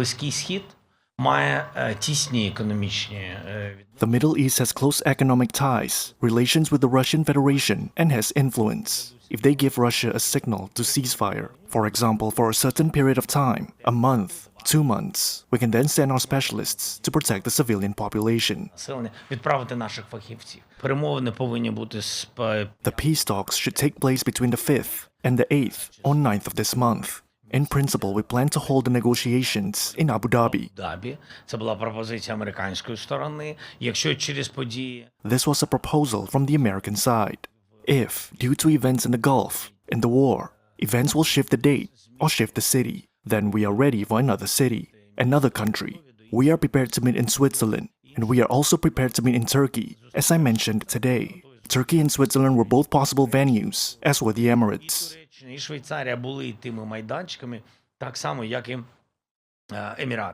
Близький Схід має тісні економічні The Middle East has close economic ties, relations with the Russian Federation, and has influence. If they give Russia a signal to ceasefire, for example, for a certain period of time, a month, 2 months, we can then send our specialists to protect the civilian population. населення, відправити наших фахівців. Перемовини повинні бути з The peace talks should take place between the 5th and the 8th or 9th of this month. In principle, we plan to hold the negotiations in Abu Dhabi. Дабі. Це була пропозиція американської сторони. Якщо через події This was a proposal from the American side. If, due to events in the Gulf, in the war, events will shift the date or shift the city, then we are ready for another city, another country. We are prepared to meet in Switzerland, and we are also prepared to meet in Turkey, as I mentioned today. Turkey and Switzerland were both possible venues, as were the Emirates. і Швейцарія були тими майданчиками, так само, як і Емірати.